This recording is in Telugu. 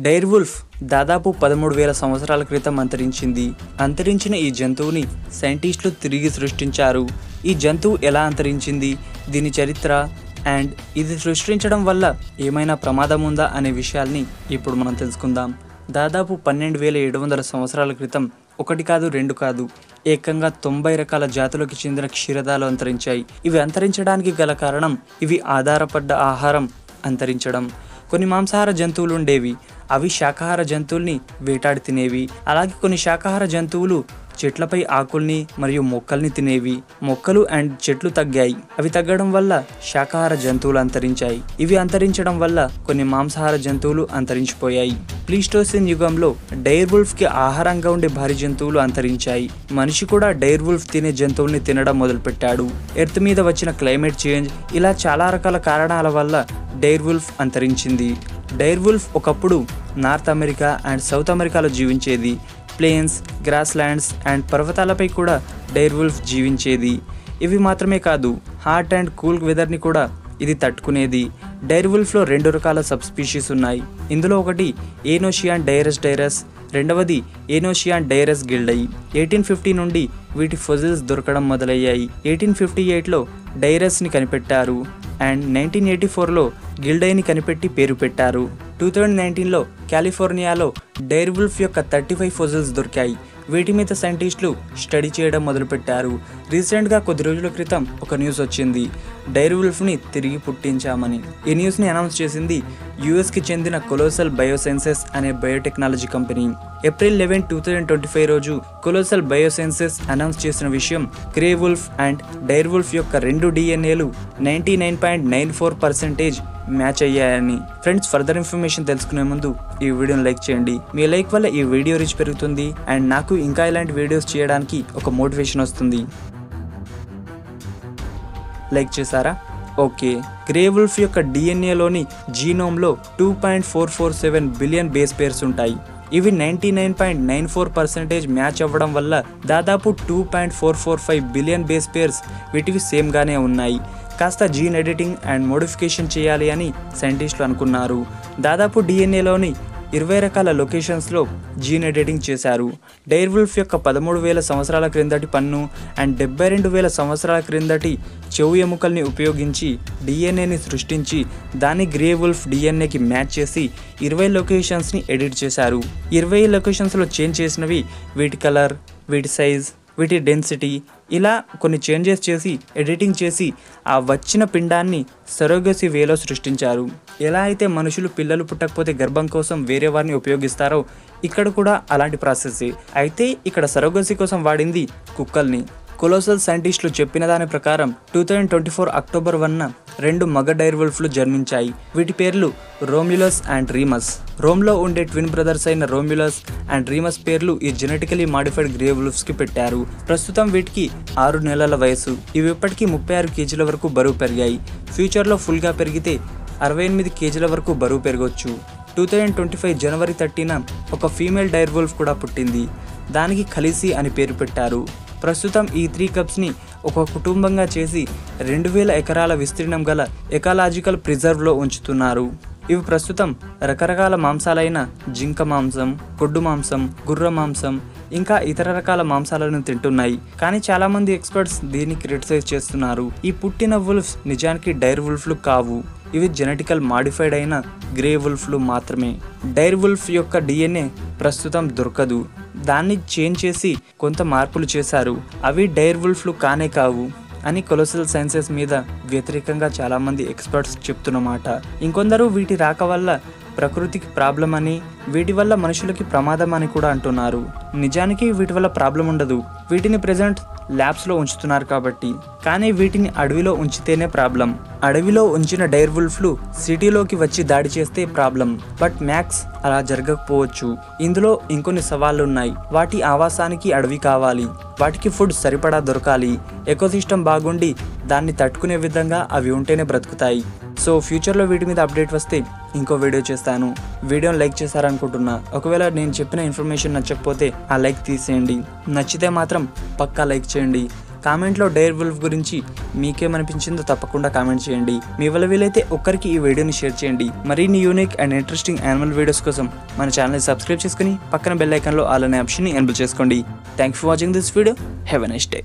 డైర్ వుల్ఫ్ దాదాపు 13,000 సంవత్సరాల క్రితం అంతరించింది. అంతరించిన ఈ జంతువుని సైంటిస్టులు తిరిగి సృష్టించారు. ఈ జంతువు ఎలా అంతరించింది, దీని చరిత్ర అండ్ ఇది సృష్టించడం వల్ల ఏమైనా ప్రమాదం ఉందా అనే విషయాల్ని ఇప్పుడు మనం తెలుసుకుందాం. దాదాపు 12,700 సంవత్సరాల క్రితం ఒకటి కాదు రెండు కాదు ఏకంగా 90 రకాల జాతులకు చెందిన క్షీరదాలు అంతరించాయి. ఇవి అంతరించడానికి గల కారణం ఇవి ఆధారపడ్డ ఆహారం అంతరించడం. కొన్ని మాంసాహార జంతువులు ఉండేవి, అవి శాకాహార జంతువుల్ని వేటాడి తినేవి. అలాగే కొన్ని శాకాహార జంతువులు చెట్లపై ఆకుల్ని మరియు మొక్కల్ని తినేవి. మొక్కలు అండ్ చెట్లు తగ్గాయి. అవి తగ్గడం వల్ల శాకాహార జంతువులు అంతరించాయి. ఇవి అంతరించడం వల్ల కొన్ని మాంసాహార జంతువులు అంతరించిపోయాయి. ప్లీస్టోసిన్ యుగంలో డైర్ వుల్ఫ్ కి ఆహారంగా ఉండే భారీ జంతువులు అంతరించాయి. మనిషి కూడా డైర్ వుల్ఫ్ తినే జంతువుల్ని తినడం మొదలుపెట్టాడు. ఎర్త్ మీద వచ్చిన క్లైమేట్ చేంజ్, ఇలా చాలా రకాల కారణాల వల్ల డైర్ వుల్ఫ్ అంతరించింది. డైర్ వుల్ఫ్ ఒకప్పుడు నార్త్ అమెరికా అండ్ సౌత్ అమెరికాలో జీవించేది. ప్లేన్స్, గ్రాస్ ల్యాండ్స్ అండ్ పర్వతాలపై కూడా డైర్ వుల్ఫ్ జీవించేది. ఇవి మాత్రమే కాదు, హాట్ అండ్ కూల్ వెదర్ని కూడా ఇది తట్టుకునేది. డైర్ వుల్ఫ్లో 2 రకాల సబ్ స్పీషీస్ ఉన్నాయి. ఇందులో ఒకటి ఏనోషియాన్ డైరస్, రెండవది ఏనోషియాన్ డైరస్ గిల్డయి. 1850 నుండి వీటి ఫొజిల్స్ దొరకడం మొదలయ్యాయి. 1858లో డైరస్ని కనిపెట్టారు అండ్ 1984లో గిల్డయిని కనిపెట్టి పేరు పెట్టారు. 2019లో కాలిఫోర్నియాలో డైర్ వుల్ఫ్ యొక్క 35 ఫొజిల్స్ దొరికాయి. వీటి మీద సైంటిస్టులు స్టడీ చేయడం మొదలుపెట్టారు. రీసెంట్గా కొద్ది రోజుల క్రితం ఒక న్యూస్ వచ్చింది, డైర్ వుల్ఫ్ని తిరిగి పుట్టించామని. ఈ న్యూస్ని అనౌన్స్ చేసింది యుఎస్కి చెందిన కొలోసల్ బయోసైన్సెస్ అనే బయోటెక్నాలజీ కంపెనీ. ఏప్రిల్ 11, 2025 రోజు కొలోసల్ బయోసైన్సెస్ అనౌన్స్ చేసిన విషయం, గ్రే వుల్ఫ్ అండ్ డైర్ వుల్ఫ్ యొక్క 2 డిఎన్ఏలు 99.94% మ్యాచ్ అయ్యాయని. ఫ్రెండ్స్, ఫర్దర్ ఇన్ఫర్మేషన్ తెలుసుకునే ముందు ఈ వీడియోని లైక్ చేయండి. మీ లైక్ వల్ల ఈ వీడియో రీచ్ పెరుగుతుంది అండ్ నాకు ఇంకా ఇలాంటి వీడియోస్ చేయడానికి ఒక మోటివేషన్ వస్తుంది. లైక్ చేశారా? ఓకే. గ్రే వుల్ఫ్ యొక్క డిఎన్ఏలోని జీనోమ్లో 2.447 బిలియన్ బేస్ పేర్స్ ఉంటాయి. ఇవి 99.94% మ్యాచ్ అవ్వడం వల్ల దాదాపు 2.445 బిలియన్ బేస్ పేర్స్ వీటివి సేమ్గానే ఉన్నాయి. కాస్త జీన్ ఎడిటింగ్ అండ్ మోడిఫికేషన్ చేయాలి అని సైంటిస్టులు అనుకున్నారు. దాదాపు డిఎన్ఏలోని 20 రకాల లొకేషన్స్లో జీన్ ఎడిటింగ్ చేశారు. డైర్ వుల్ఫ్ యొక్క 13,000 సంవత్సరాల క్రిందటి పన్ను అండ్ 72,000 సంవత్సరాల క్రిందటి చెవు ఎముకల్ని ఉపయోగించి డిఎన్ఏని సృష్టించి దాన్ని గ్రే వుల్ఫ్ డిఎన్ఏకి మ్యాచ్ చేసి 20 లొకేషన్స్ని ఎడిట్ చేశారు. 20 లొకేషన్స్లో చేంజ్ చేసినవి వీటి కలర్, వీటి సైజ్, వీటి డెన్సిటీ, ఇలా కొన్ని చేంజెస్ చేసి ఎడిటింగ్ చేసి ఆ వచ్చిన పిండాన్ని సరోగసీ వేలో సృష్టించారు. ఎలా అయితే మనుషులు పిల్లలు పుట్టకపోతే గర్భం కోసం వేరే వారిని ఉపయోగిస్తారో ఇక్కడ కూడా అలాంటి ప్రాసెస్. అయితే ఇక్కడ సరోగసీ కోసం వాడింది కుక్కల్ని. కొలోసల్ సైంటిస్టులు చెప్పిన దాని ప్రకారం 2024 అక్టోబర్ 1న 2 మగ డైర్ వుల్ఫ్లు జన్మించాయి. వీటి పేర్లు రోమ్యులస్ అండ్ రీమస్. రోమ్లో ఉండే ట్విన్ బ్రదర్స్ అయిన రోమ్యులస్ అండ్ రీమస్ పేర్లు ఈ జెనెటికలీ మాడిఫైడ్ గ్రే వుల్ఫ్స్కి పెట్టారు. ప్రస్తుతం వీటికి 6 నెలల వయసు. ఇవి ఇప్పటికీ 36 కేజీల వరకు బరువు పెరిగాయి. ఫ్యూచర్లో ఫుల్గా పెరిగితే 68 కేజీల వరకు బరువు పెరగవచ్చు. 2025 జనవరి 30న ఒక ఫీమేల్ డైర్ వుల్ఫ్ కూడా పుట్టింది. దానికి ఖలీసీ అని పేరు పెట్టారు. ప్రస్తుతం ఈ 3 కప్స్ని ఒక కుటుంబంగా చేసి 2,000 ఎకరాల విస్తీర్ణం గల ఎకాలజికల్ ప్రిజర్వ్లో ఉంచుతున్నారు. ఇవి ప్రస్తుతం రకరకాల మాంసాలైన జింక మాంసం, కొడ్డు మాంసం, గుర్ర మాంసం, ఇంకా ఇతర రకాల మాంసాలను తింటున్నాయి. కానీ చాలా మంది ఎక్స్పర్ట్స్ దీన్ని క్రిటిసైజ్ చేస్తున్నారు. ఈ పుట్టిన వుల్ఫ్స్ నిజానికి డైర్ వుల్ఫ్లు కావు. ఇవి జెనెటికల్ మాడిఫైడ్ అయిన గ్రే వుల్ఫ్లు మాత్రమే. డైర్ వుల్ఫ్ యొక్క డిఎన్ఏ ప్రస్తుతం దొరకదు. దాన్ని చేంజ్ చేసి కొంత మార్పులు చేశారు. అవి డైర్ వుల్ఫ్లు కానే కావు అని కొలోసల్ సైన్సెస్ మీద వ్యతిరేకంగా చాలామంది ఎక్స్పర్ట్స్ చెప్తున్నమాట. ఇంకొందరు వీటి రాక వల్ల ప్రకృతికి ప్రాబ్లం అని, వీటి వల్ల మనుషులకి ప్రమాదం అని కూడా అంటున్నారు. నిజానికి వీటి వల్ల ప్రాబ్లం ఉండదు. వీటిని ప్రెజెంట్ ల్యాబ్స్లో ఉంచుతున్నారు కాబట్టి. కానీ వీటిని అడవిలో ఉంచితేనే ప్రాబ్లం. అడవిలో ఉంచిన డైర్ వుల్ఫ్లు సిటీలోకి వచ్చి దాడి చేస్తే ప్రాబ్లం. బట్ మ్యాక్స్ అలా జరగకపోవచ్చు. ఇందులో ఇంకొన్ని సవాళ్ళు ఉన్నాయి. వాటి ఆవాసానికి అడవి కావాలి, వాటికి ఫుడ్ సరిపడా దొరకాలి, ఎకోసిస్టమ్ బాగుండి దాన్ని తట్టుకునే విధంగా అవి ఉంటేనే బ్రతుకుతాయి. సో ఫ్యూచర్లో వీటి మీద అప్డేట్ వస్తే ఇంకో వీడియో చేస్తాను. వీడియోని లైక్ చేస్తారనుకుంటున్నా. ఒకవేళ నేను చెప్పిన ఇన్ఫర్మేషన్ నచ్చకపోతే ఆ లైక్ తీసేయండి. నచ్చితే మాత్రం పక్కా లైక్ చేయండి. కామెంట్లో డేర్ వుల్ఫ్ గురించి మీకేమనిపించిందో తప్పకుండా కామెంట్ చేయండి. మీ వల్ల వీలైతే ఒక్కరికి ఈ వీడియోని షేర్ చేయండి. మరిన్ని unique and interesting animal videos కోసం మన ఛానల్ని సబ్స్క్రైబ్ చేసుకుని పక్కన బెల్ ఐకాన్లో ఆల్ అనే ఆప్షన్ని ఎనేబుల్ చేసుకోండి. Thank for watching this video. Have a nice day.